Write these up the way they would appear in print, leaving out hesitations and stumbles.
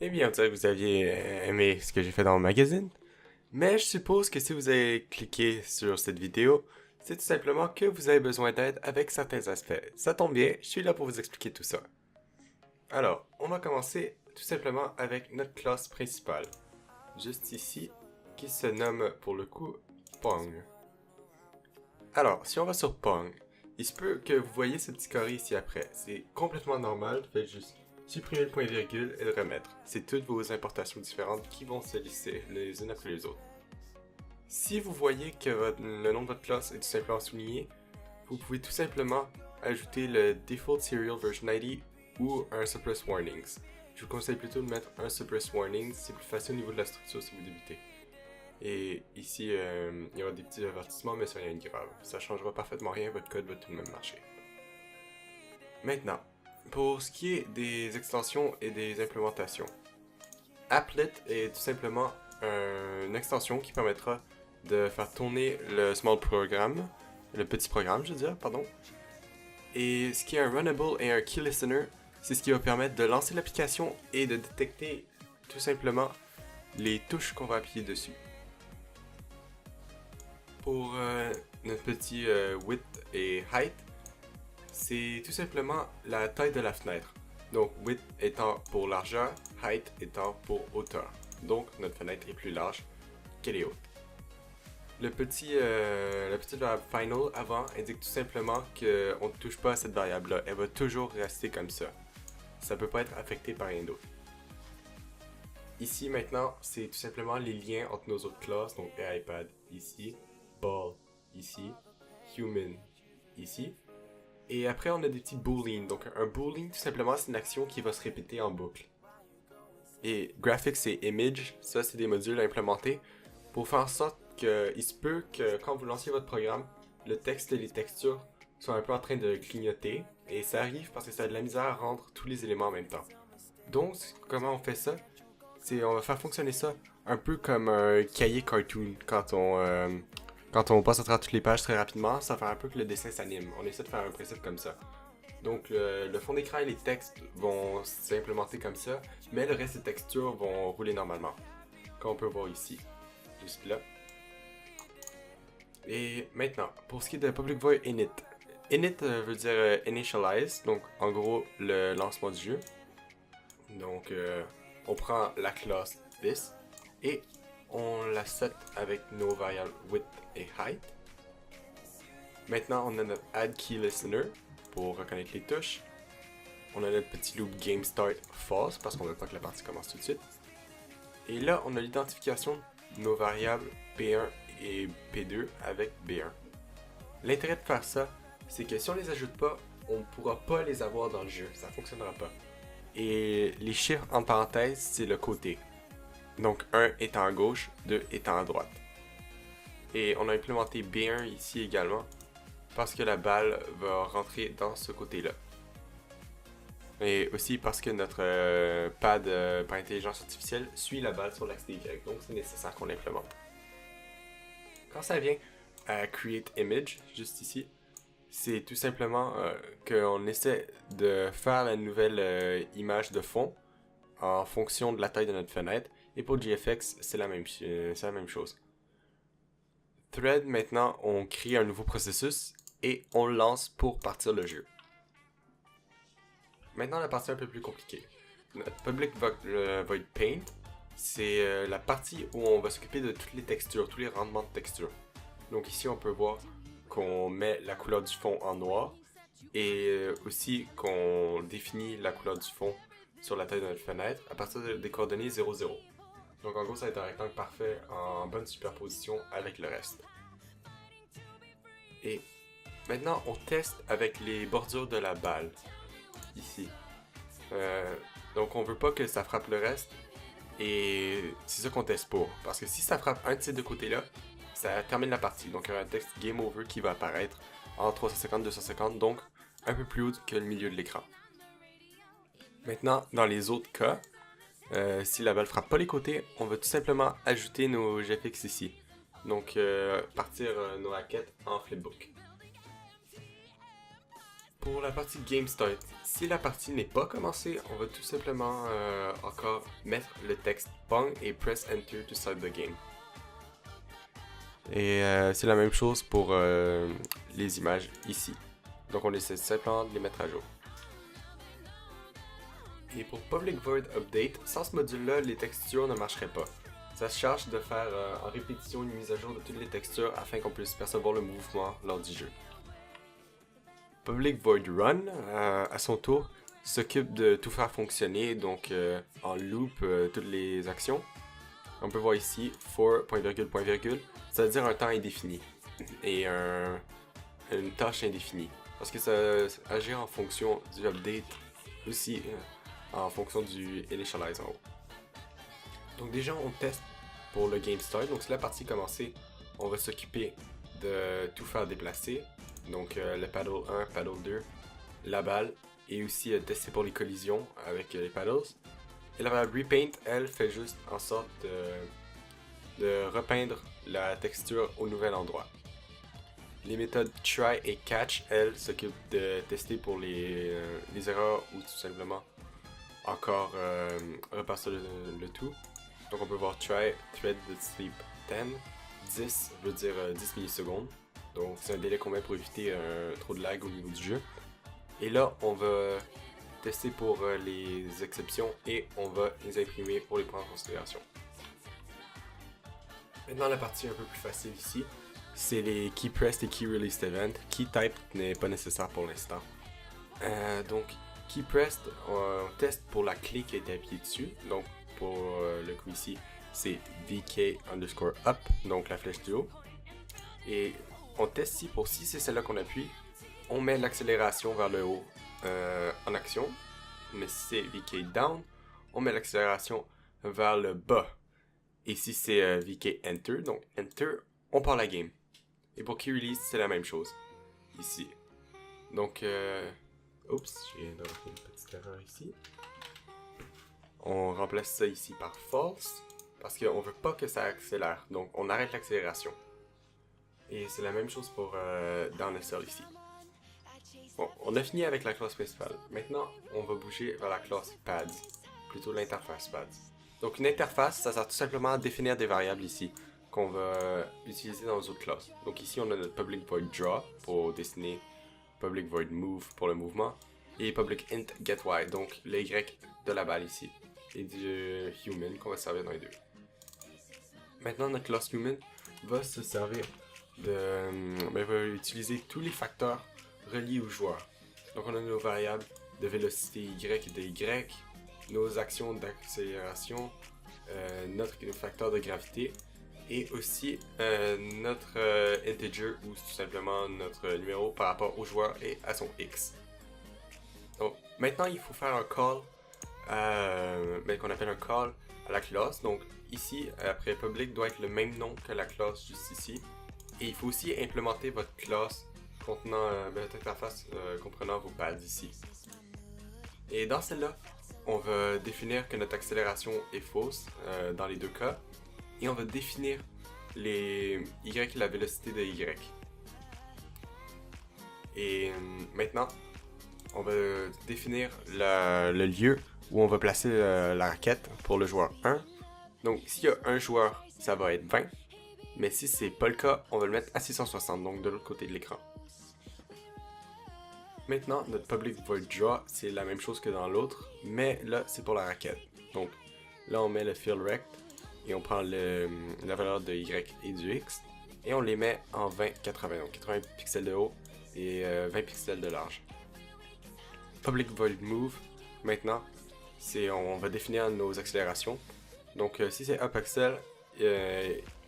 Eh bien, on dirait que vous aviez aimé ce que j'ai fait dans mon magazine. Mais je suppose que si vous avez cliqué sur cette vidéo, c'est tout simplement que vous avez besoin d'aide avec certains aspects. Ça tombe bien, je suis là pour vous expliquer tout ça. Alors, on va commencer tout simplement avec notre classe principale, juste ici, qui se nomme pour le coup Pong. Alors, si on va sur Pong, il se peut que vous voyez ce petit carré ici après. C'est complètement normal, faites juste supprimer le point virgule et le remettre. C'est toutes vos importations différentes qui vont se lister les unes après les autres. Si vous voyez que le nom de votre classe est tout simplement souligné, vous pouvez tout simplement ajouter le Default Serial Version ID ou un Suppress Warnings. Je vous conseille plutôt de mettre un Suppress Warnings, c'est plus facile au niveau de la structure si vous débutez. Et ici, il y aura des petits avertissements, mais c'est rien de grave. Ça changera parfaitement rien, votre code va tout de même marcher. Maintenant, pour ce qui est des extensions et des implémentations, Applet est tout simplement une extension qui permettra de faire tourner le small program, le petit programme, je veux dire, pardon. Et ce qui est un runnable et un key listener, c'est ce qui va permettre de lancer l'application et de détecter tout simplement les touches qu'on va appuyer dessus. Pour notre petit width et height, c'est tout simplement la taille de la fenêtre. Donc width étant pour largeur, height étant pour hauteur. Donc notre fenêtre est plus large qu'elle est haute. La petite variable final avant indique tout simplement qu'on ne touche pas à cette variable-là. Elle va toujours rester comme ça. Ça ne peut pas être affecté par rien d'autre. Ici maintenant, c'est tout simplement les liens entre nos autres classes. Donc iPad ici, Ball ici, Human ici. Et après, on a des petits booleans. Donc, un boolean, tout simplement, c'est une action qui va se répéter en boucle. Et graphics et image, ça, c'est des modules à implémenter pour faire en sorte qu'il se peut que quand vous lanciez votre programme, le texte et les textures soient un peu en train de clignoter. Et ça arrive parce que ça a de la misère à rendre tous les éléments en même temps. Donc, comment on fait ça? On va faire fonctionner ça un peu comme un cahier cartoon quand on passe à travers toutes les pages très rapidement, ça fait un peu que le dessin s'anime. On essaie de faire un principe comme ça. Donc le fond d'écran et les textes vont s'implémenter comme ça, mais le reste des textures vont rouler normalement. Comme on peut voir ici, juste là. Et maintenant, pour ce qui est de Public Void Init. Init veut dire Initialize, donc en gros le lancement du jeu. Donc on prend la classe this et on la set avec nos variables width et height. Maintenant, on a notre add key listener pour reconnaître les touches. On a notre petit loop game start false parce qu'on veut pas que la partie commence tout de suite. Et là, on a l'identification de nos variables P1 et P2 avec B1. L'intérêt de faire ça, c'est que si on les ajoute pas, on ne pourra pas les avoir dans le jeu, ça fonctionnera pas. Et les chiffres en parenthèse, c'est le côté. Donc 1 étant à gauche, 2 étant à droite. Et on a implémenté B1 ici également, parce que la balle va rentrer dans ce côté-là. Et aussi parce que notre pad par intelligence artificielle suit la balle sur l'axe des Y, donc c'est nécessaire qu'on l'implémente. Quand ça vient à Create Image, juste ici, c'est tout simplement qu'on essaie de faire la nouvelle image de fond en fonction de la taille de notre fenêtre. Et pour GFX, c'est la même chose. Thread, maintenant, on crée un nouveau processus et on le lance pour partir le jeu. Maintenant, la partie un peu plus compliquée. Notre Public Void Paint, c'est la partie où on va s'occuper de toutes les textures, tous les rendements de textures. Donc ici, on peut voir qu'on met la couleur du fond en noir et aussi qu'on définit la couleur du fond sur la taille de notre fenêtre à partir des coordonnées 0, 0. Donc en gros, ça va être un rectangle parfait en bonne superposition avec le reste. Et maintenant, on teste avec les bordures de la balle, ici. Donc on veut pas que ça frappe le reste, et c'est ça qu'on teste pour. Parce que si ça frappe un de ces deux côtés-là, ça termine la partie. Donc il y aura un texte Game Over qui va apparaître en 350-250, donc un peu plus haut que le milieu de l'écran. Maintenant, dans les autres cas, si la balle frappe pas les côtés, on va tout simplement ajouter nos GFX ici. Donc partir nos raquettes en flipbook. Pour la partie Game Start, si la partie n'est pas commencée, on va tout simplement encore mettre le texte Pong et press Enter to start the game. Et c'est la même chose pour les images ici. Donc on essaie simplement de les mettre à jour. Et pour Public Void Update, sans ce module-là, les textures ne marcheraient pas. Ça se charge de faire en répétition une mise à jour de toutes les textures afin qu'on puisse percevoir le mouvement lors du jeu. Public Void Run, à son tour, s'occupe de tout faire fonctionner, donc en loop toutes les actions. On peut voir ici for, point virgule, point virgule, ça veut dire un temps indéfini et une tâche indéfinie. Parce que ça agit en fonction du update, aussi en fonction du initialize en haut. Donc déjà on teste pour le game start, donc si la partie est commencée, on va s'occuper de tout faire déplacer. Donc le paddle 1, paddle 2, la balle, et aussi tester pour les collisions avec les paddles. Et la repaint, elle, fait juste en sorte de repeindre la texture au nouvel endroit. Les méthodes try et catch, elles, s'occupent de tester pour les erreurs ou tout simplement encore repasser le tout. Donc on peut voir try, thread de sleep 10, 10 veut dire 10 millisecondes. Donc c'est un délai qu'on met pour éviter trop de lag au niveau du jeu. Et là, on va tester pour les exceptions et on va les imprimer pour les prendre en considération. Maintenant, la partie un peu plus facile ici, c'est les key pressed et key released event. Key type n'est pas nécessaire pour l'instant. Donc, key pressed, on teste pour la clé qui a été appuyée dessus. Donc, pour le coup ici, c'est VK_up, donc la flèche du haut. Et on teste ici pour si c'est celle-là qu'on appuie, on met l'accélération vers le haut en action. Mais si c'est VK down, on met l'accélération vers le bas. Et si c'est VK enter, donc enter, on part la game. Et pour key release, c'est la même chose. Ici. Donc, oups, je viens d'avoir une petite erreur ici. On remplace ça ici par false, parce qu'on veut pas que ça accélère. Donc, on arrête l'accélération. Et c'est la même chose pour down SL ici. Bon, on a fini avec la classe principale. Maintenant, on va bouger vers la classe pads, plutôt l'interface pads. Donc une interface, ça sert tout simplement à définir des variables ici, qu'on va utiliser dans les autres classes. Donc ici, on a notre public void draw pour dessiner, public void move pour le mouvement, et public int getY, donc le Y de la balle ici, et du human qu'on va servir dans les deux. Maintenant, notre classe human va se servir va utiliser tous les facteurs reliés au joueur. Donc on a nos variables de vélocité Y et de Y, nos actions d'accélération, notre facteur de gravité et aussi notre integer ou tout simplement notre numéro par rapport au joueur et à son X. Donc maintenant il faut faire un call qu'on appelle un call à la classe. Donc ici après public doit être le même nom que la classe juste ici. Et il faut aussi implémenter votre classe contenant votre interface comprenant vos pads ici. Et dans celle-là, on va définir que notre accélération est fausse dans les deux cas. Et on va définir les Y et la vélocité de Y. Et maintenant, on va définir le lieu où on va placer la raquette pour le joueur 1. Donc s'il y a un joueur, ça va être 20. Mais si c'est pas le cas, on va le mettre à 660, donc de l'autre côté de l'écran. Maintenant, notre public void draw, c'est la même chose que dans l'autre, mais là, c'est pour la raquette. Donc là, on met le fill rect et on prend la valeur de Y et du X et on les met en 20-80, donc 80 pixels de haut et 20 pixels de large. Public void move, maintenant, on va définir nos accélérations. Donc si c'est up axel,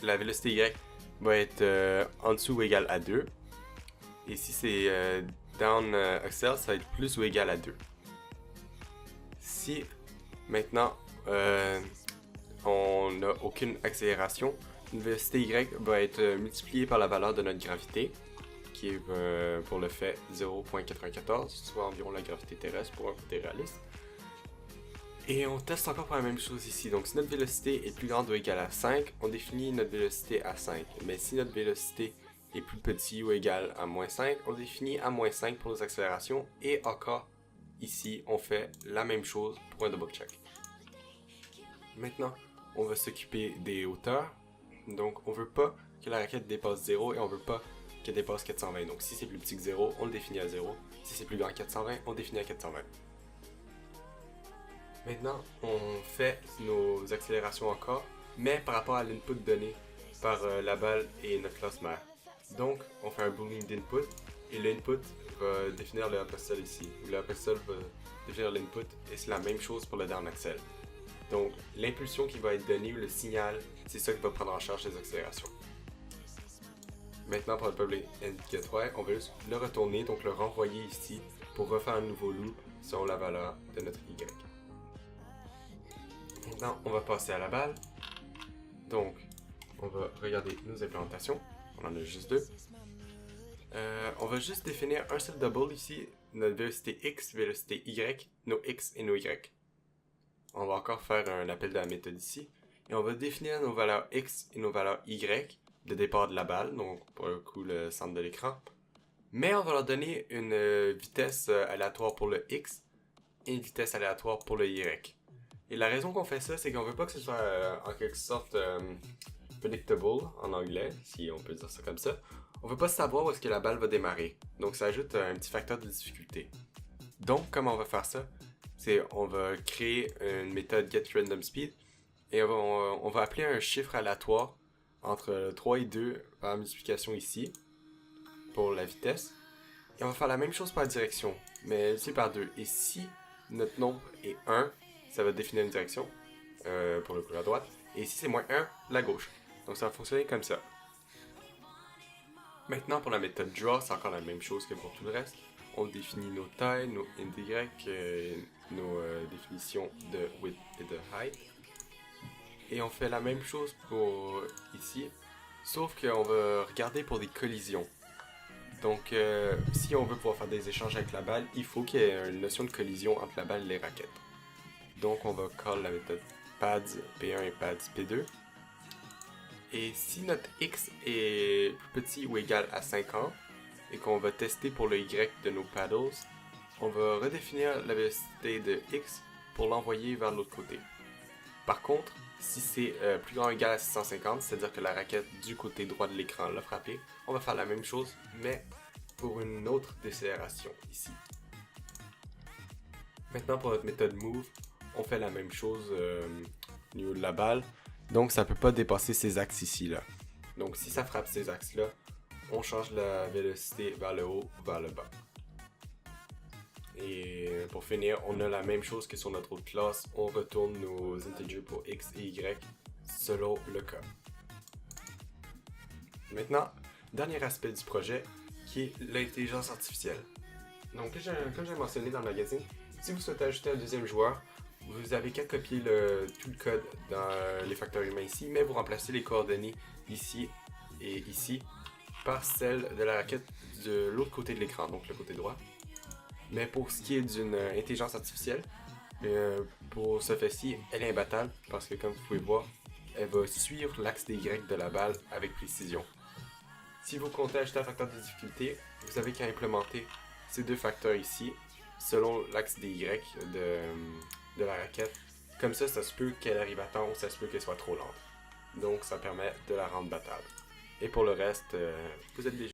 la vélocité Y va être en dessous ou égal à 2. Et si c'est down axel, ça va être plus ou égal à 2. Si maintenant on n'a aucune accélération, une vélocité Y va être multipliée par la valeur de notre gravité, qui est pour le fait 0.94, soit environ la gravité terrestre pour un côté réaliste. Et on teste encore pour la même chose ici. Donc si notre vélocité est plus grande ou égale à 5, on définit notre vélocité à 5. Mais si notre vélocité est plus petit ou égal à moins 5, on définit à moins 5 pour nos accélérations. Et encore, ici, on fait la même chose pour un double check. Maintenant, on va s'occuper des hauteurs. Donc, on veut pas que la raquette dépasse 0 et on veut pas qu'elle dépasse 420. Donc, si c'est plus petit que 0, on le définit à 0. Si c'est plus grand que 420, on le définit à 420. Maintenant, on fait nos accélérations encore, mais par rapport à l'input donné par la balle et notre classe mère. Donc, on fait un boolean d'input et l'input va définir le upper ici. Le upper va définir l'input et c'est la même chose pour le down axle. Donc, l'impulsion qui va être donnée, le signal, c'est ça qui va prendre en charge les accélérations. Maintenant, pour le public indicator, on va juste le retourner, donc le renvoyer ici pour refaire un nouveau loop selon la valeur de notre Y. Maintenant, on va passer à la balle. Donc, on va regarder nos implémentations. On en a juste deux. On va juste définir un seul double ici, notre vélocité X, vélocité Y, nos X et nos Y. On va encore faire un appel de la méthode ici. Et on va définir nos valeurs X et nos valeurs Y de départ de la balle, donc pour le coup le centre de l'écran. Mais on va leur donner une vitesse aléatoire pour le X et une vitesse aléatoire pour le Y. Et la raison qu'on fait ça, c'est qu'on veut pas que ce soit en quelque sorte predictable en anglais, si on peut dire ça comme ça. On veut pas savoir où est-ce que la balle va démarrer. Donc ça ajoute un petit facteur de difficulté. Donc comment on va faire ça? C'est on va créer une méthode getRandomSpeed et on va appeler un chiffre aléatoire entre 3 et 2 par multiplication ici pour la vitesse. Et on va faire la même chose par la direction, mais multiplié par 2. Et si notre nombre est 1, ça va définir une direction pour le coup la droite. Et si c'est moins 1, la gauche. Donc ça va fonctionner comme ça. Maintenant pour la méthode draw, c'est encore la même chose que pour tout le reste. On définit nos tailles, nos int, nos définitions de width et de height. Et on fait la même chose pour ici, sauf qu'on va regarder pour des collisions. Donc si on veut pouvoir faire des échanges avec la balle, il faut qu'il y ait une notion de collision entre la balle et les raquettes. Donc on va call la méthode pads P1 et pads P2. Et si notre X est plus petit ou égal à 50, et qu'on va tester pour le Y de nos paddles, on va redéfinir la vélocité de X pour l'envoyer vers l'autre côté. Par contre, si c'est plus grand ou égal à 650, c'est-à-dire que la raquette du côté droit de l'écran l'a frappé, on va faire la même chose, mais pour une autre décélération ici. Maintenant pour notre méthode move, on fait la même chose au niveau de la balle, donc ça ne peut pas dépasser ces axes ici là. Donc si ça frappe ces axes là, on change la vélocité vers le haut ou vers le bas. Et pour finir, on a la même chose que sur notre autre classe, on retourne nos integers pour X et Y selon le cas. Maintenant, dernier aspect du projet qui est l'intelligence artificielle. Donc comme j'ai mentionné dans le magazine, si vous souhaitez ajouter un deuxième joueur, vous avez qu'à copier tout le code dans les facteurs humains ici, mais vous remplacez les coordonnées ici et ici par celles de la raquette de l'autre côté de l'écran, donc le côté droit. Mais pour ce qui est d'une intelligence artificielle, pour ce fait-ci, elle est imbattable parce que comme vous pouvez voir, elle va suivre l'axe des Y de la balle avec précision. Si vous comptez ajouter un facteur de difficulté, vous avez qu'à implémenter ces deux facteurs ici selon l'axe des Y de la raquette. Comme ça se peut qu'elle arrive à temps ou ça se peut qu'elle soit trop lente. Donc ça permet de la rendre battable. Et pour le reste, vous êtes déjà